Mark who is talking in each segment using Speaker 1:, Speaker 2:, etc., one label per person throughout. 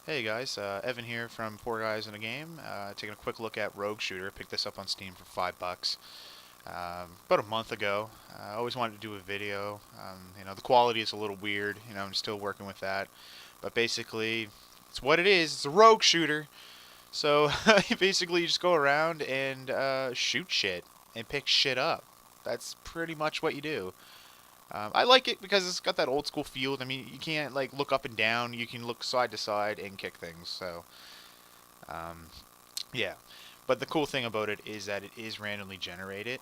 Speaker 1: Hey guys, Evan here from Four Guys in a Game. Taking a quick look at Rogue Shooter. Picked this up on Steam for $5 about a month ago. I always wanted to do a video. The quality is a little weird. I'm still working with that, but basically, it's what it is. It's a Rogue Shooter. So basically, you just go around and shoot shit and pick shit up. That's pretty much what you do. I like it because it's got that old school feel. I mean, you can't like look up and down. You can look side to side and kick things. So, um, yeah. But the cool thing about it is that it is randomly generated.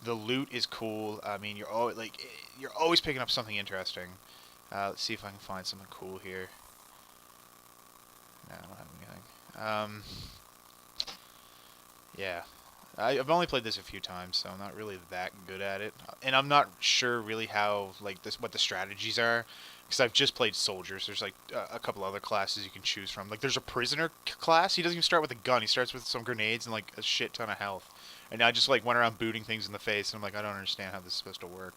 Speaker 1: The loot is cool. I mean, you're always picking up something interesting. Let's see if I can find something cool here. No, I don't have anything. Yeah. I've only played this a few times, so I'm not really that good at it, and I'm not sure really how what the strategies are, because I've just played soldiers. There's like a couple other classes you can choose from. Like there's a prisoner class. He doesn't even start with a gun. He starts with some grenades and like a shit ton of health. And I just like went around booting things in the face, and I'm like, I don't understand how this is supposed to work.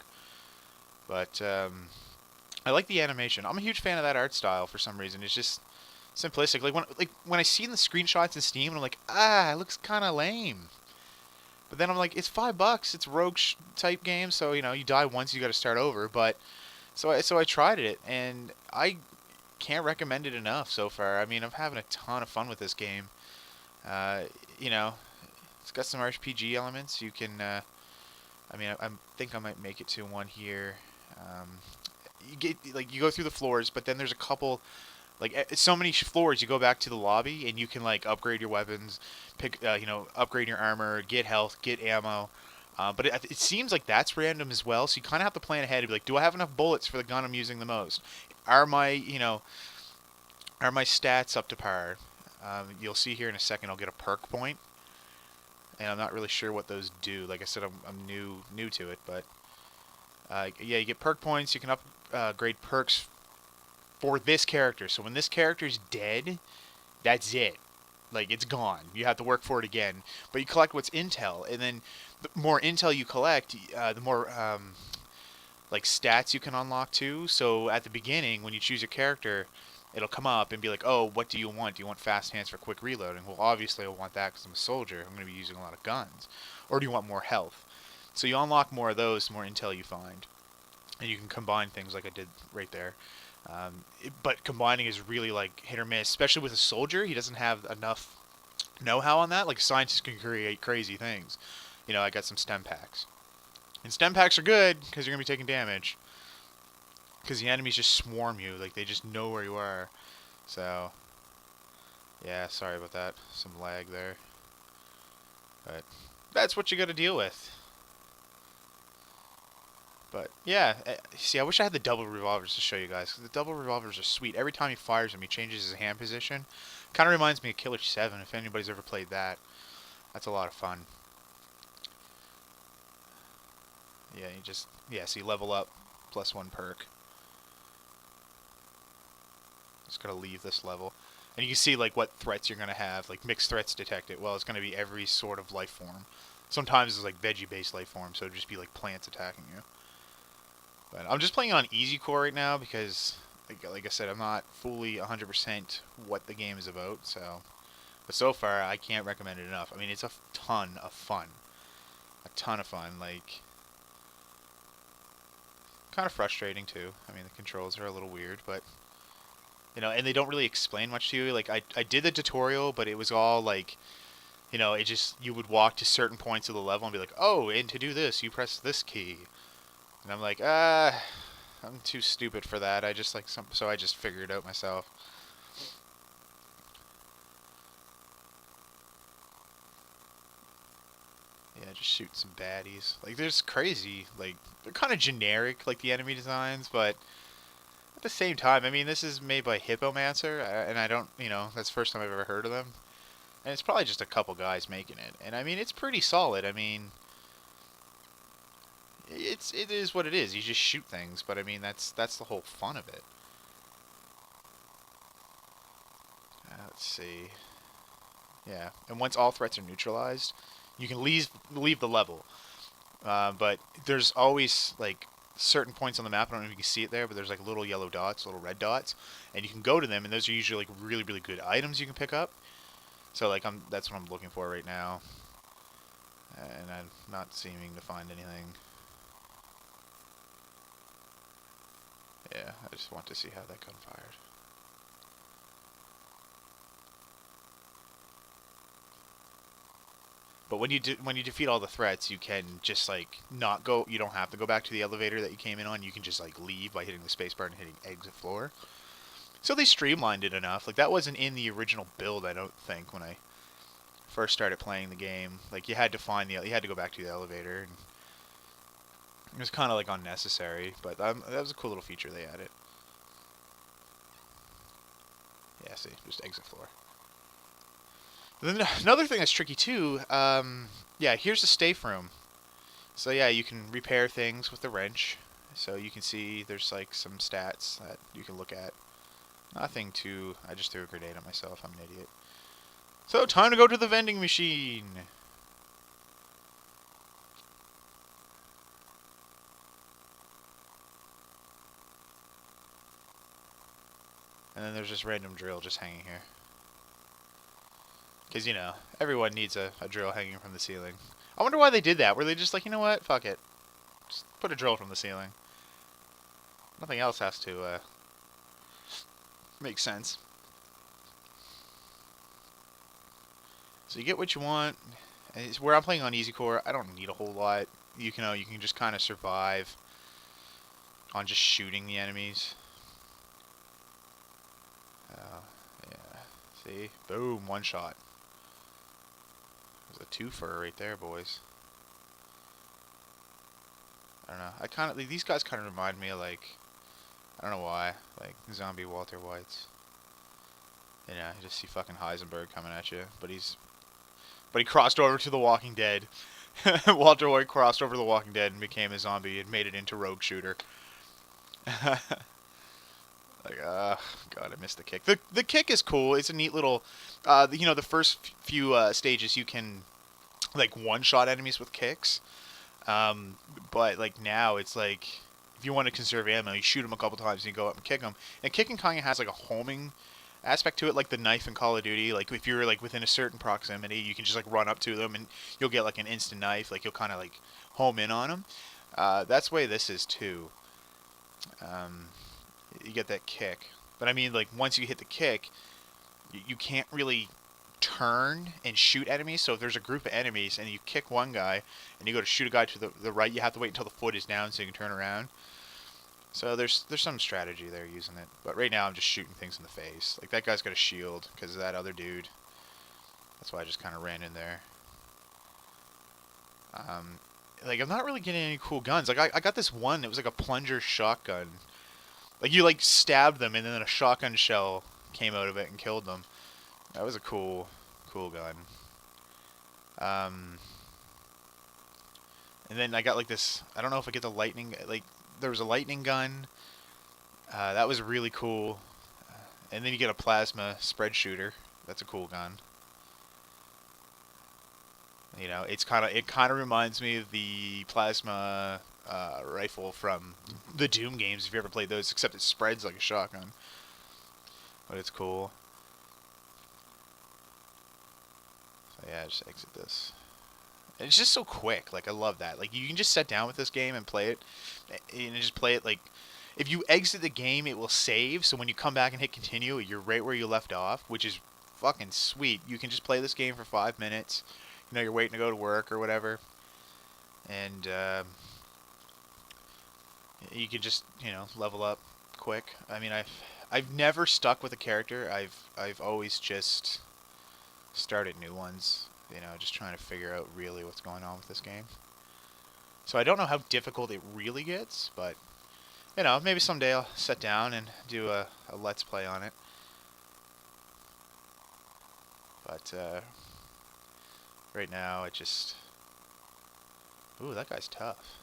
Speaker 1: But I like the animation. I'm a huge fan of that art style for some reason. It's just simplistic. Like when I see the screenshots in Steam, and I'm like, it looks kind of lame. But then I'm like, it's $5. It's a rogue type game, so you die once, you got to start over. But so I tried it, and I can't recommend it enough so far. I mean, I'm having a ton of fun with this game. Uh, you know, it's got some RPG elements. You can, I mean, I think I might make it to one here. Um, you go through the floors, but then there's a couple so many floors. You go back to the lobby and you can like upgrade your weapons, upgrade your armor, get health, get ammo. But it seems like that's random as well, so you kind of have to plan ahead and be like, do I have enough bullets for the gun I'm using the most? Are my are my stats up to par? You'll see here in a second. I'll get a perk point, and I'm not really sure what those do. Like I said, I'm new to it, but yeah, you get perk points. You can upgrade perks for this character. So when this character's dead, that's it. Like it's gone. You have to work for it again. But you collect what's intel, and then the more intel you collect, the more like stats you can unlock too. So at the beginning, when you choose your character, it'll come up and be like, "Oh, what do you want? Do you want fast hands for quick reloading?" Well, obviously I want that because I'm a soldier. I'm going to be using a lot of guns. Or do you want more health? So you unlock more of those, the more intel you find, and you can combine things like I did right there. But combining is really like hit or miss, especially with a soldier. He doesn't have enough know-how on that. Like scientists can create crazy things. I got some stem packs, and stem packs are good because you're gonna be taking damage because the enemies just swarm you. Like they just know where you are. So yeah, sorry about that. Some lag there, but that's what you got to deal with. But yeah, see, I wish I had the double revolvers to show you guys. 'Cause the double revolvers are sweet. Every time he fires them, he changes his hand position. Kind of reminds me of Killer 7. If anybody's ever played that, that's a lot of fun. Yeah, so you level up, +1 perk. Just gotta leave this level, and you can see like what threats you're gonna have. Like mixed threats detected. Well, it's gonna be every sort of life form. Sometimes it's like veggie-based life form, so it'd just be like plants attacking you. But I'm just playing on easy core right now because, like I said, I'm not fully 100% what the game is about. But so far, I can't recommend it enough. I mean, it's a ton of fun. A ton of fun. Like, kind of frustrating too. I mean, the controls are a little weird, but and they don't really explain much to you. Like, I did the tutorial, but it was all like, it just you would walk to certain points of the level and be like, oh, and to do this, you press this key. And I'm like, I'm too stupid for that. I just so I just figured it out myself. Yeah, just shoot some baddies. Like there's crazy, like they're kind of generic, like the enemy designs, but at the same time, I mean, this is made by Hippomancer, and I don't, that's the first time I've ever heard of them, and it's probably just a couple guys making it, and I mean, it's pretty solid. I mean, it is what it is. You just shoot things, but I mean, that's the whole fun of it. Let's see. Yeah, and once all threats are neutralized, you can leave the level. But there's always like certain points on the map. I don't know if you can see it there, but there's like little yellow dots, little red dots, and you can go to them, and those are usually like really, really good items you can pick up. So like that's what I'm looking for right now, and I'm not seeming to find anything. Yeah, I just want to see how that gun fired. But when you defeat all the threats, you can just like not go. You don't have to go back to the elevator that you came in on. You can just like leave by hitting the spacebar and hitting exit floor. So they streamlined it enough. Like that wasn't in the original build, I don't think, when I first started playing the game. Like you had to you had to go back to the elevator, and it was kind of like unnecessary. But that was a cool little feature they added. Yeah, see, just exit floor. And then another thing that's tricky too. Yeah, here's the safe room. So yeah, you can repair things with the wrench. So you can see there's like some stats that you can look at. Nothing too... I just threw a grenade at myself. I'm an idiot. So, time to go to the vending machine. And then there's this random drill just hanging here. Because, you know, everyone needs a drill hanging from the ceiling. I wonder why they did that. Were they just like, you know what? Fuck it. Just put a drill from the ceiling. Nothing else has to make sense. So you get what you want. It's where I'm playing on easy core, I don't need a whole lot. You can just kind of survive on just shooting the enemies. Yeah. See? Boom, one shot. There's a twofer right there, boys. I don't know. These guys kind of remind me of like, I don't know why, like zombie Walter Whites. You know, you just see fucking Heisenberg coming at you, but he crossed over to The Walking Dead. Walter White crossed over to The Walking Dead and became a zombie and made it into Rogue Shooter. Like, God, I missed the kick. The kick is cool. It's a neat little, you know, the first few stages you can, like, one-shot enemies with kicks. But, like, now it's like, if you want to conserve ammo, you shoot them a couple times and you go up and kick them. And kicking kind of has, like, a homing aspect to it, like the knife in Call of Duty. Like, if you're, like, within a certain proximity, you can just, like, run up to them and you'll get, like, an instant knife. Like, you'll kind of, like, home in on them. That's the way this is, too. You get that kick. But I mean, like, once you hit the kick, you can't really turn and shoot enemies. So if there's a group of enemies and you kick one guy and you go to shoot a guy to the right, you have to wait until the foot is down so you can turn around. So there's some strategy there using it. But right now I'm just shooting things in the face. Like, that guy's got a shield because of that other dude. That's why I just kind of ran in there. Like, I'm not really getting any cool guns. Like, I got this one. It was like a plunger shotgun. Like, you, like, stabbed them, and then a shotgun shell came out of it and killed them. That was a cool gun. And then I got, like, this... I don't know if I get the lightning... Like, there was a lightning gun. That was really cool. And then you get a plasma spread shooter. That's a cool gun. You know, it kind of reminds me of the plasma rifle from the Doom games, if you ever played those, except it spreads like a shotgun. But it's cool. So yeah, just exit this. And it's just so quick. Like, I love that. Like, you can just sit down with this game and play it. And just play it, like... If you exit the game, it will save. So when you come back and hit continue, you're right where you left off, which is fucking sweet. You can just play this game for 5 minutes. You know, you're waiting to go to work or whatever. And, you can just, you know, level up quick. I mean, I've never stuck with a character. I've always just started new ones. You know, just trying to figure out really what's going on with this game. So I don't know how difficult it really gets, but, you know, maybe someday I'll sit down and do a let's play on it. But, right now, it just... Ooh, that guy's tough.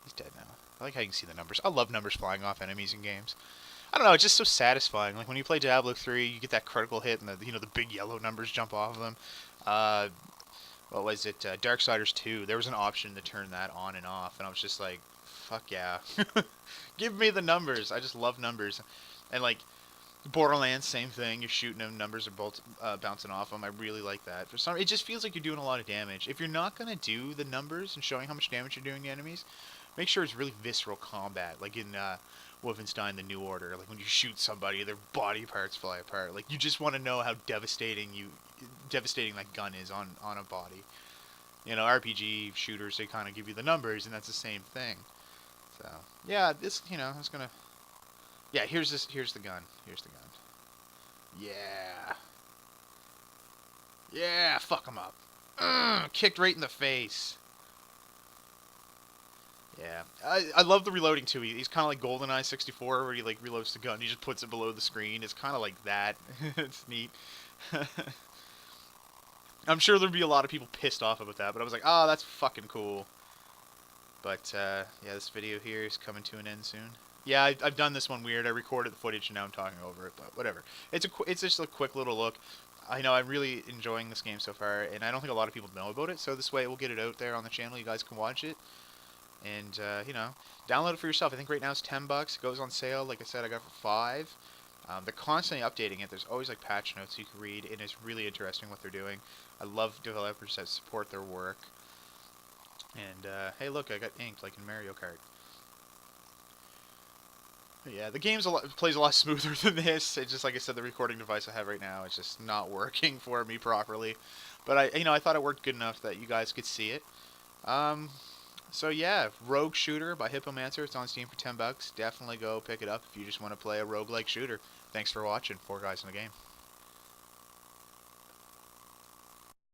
Speaker 1: He's dead now. I like how you can see the numbers. I love numbers flying off enemies in games. I don't know, it's just so satisfying. Like, when you play Diablo 3, you get that critical hit and the big yellow numbers jump off of them. What was it? Darksiders 2, there was an option to turn that on and off, and I was just like, fuck yeah. Give me the numbers. I just love numbers. And like Borderlands, same thing. You're shooting them, numbers are both bouncing off them. I really like that. For some, it just feels like you're doing a lot of damage. If you're not gonna do the numbers and showing how much damage you're doing to enemies, make sure it's really visceral combat, like in Wolfenstein: The New Order. Like when you shoot somebody, their body parts fly apart. Like you just want to know how devastating that gun is on a body. You know, RPG shooters, they kind of give you the numbers, and that's the same thing. So yeah, this, you know, it's gonna. Yeah, here's this. Here's the gun. Here's the gun. Yeah. Yeah, fuck him up. Kicked right in the face. Yeah, I love the reloading too. He's kind of like GoldenEye 64, where he like reloads the gun, he just puts it below the screen. It's kind of like that. It's neat. I'm sure there'd be a lot of people pissed off about that, but I was like, oh, that's fucking cool. But yeah, this video here is coming to an end soon. Yeah, I've done this one weird. I recorded the footage and now I'm talking over it, but whatever. It's just a quick little look. I know I'm really enjoying this game so far, and I don't think a lot of people know about it. So this way, we'll get it out there on the channel. You guys can watch it. And, you know, download it for yourself. I think right now it's $10. It goes on sale. Like I said, I got it for 5. They're constantly updating it. There's always, like, patch notes you can read, and it's really interesting what they're doing. I love developers that support their work. And, hey, look, I got inked, like in Mario Kart. But yeah, the game plays a lot smoother than this. It's just, like I said, the recording device I have right now is just not working for me properly. But, I thought it worked good enough that you guys could see it. So yeah, Rogue Shooter by Hippomancer. It's on Steam for $10. Definitely go pick it up if you just want to play a roguelike shooter. Thanks for watching. 4 Guys in the Game.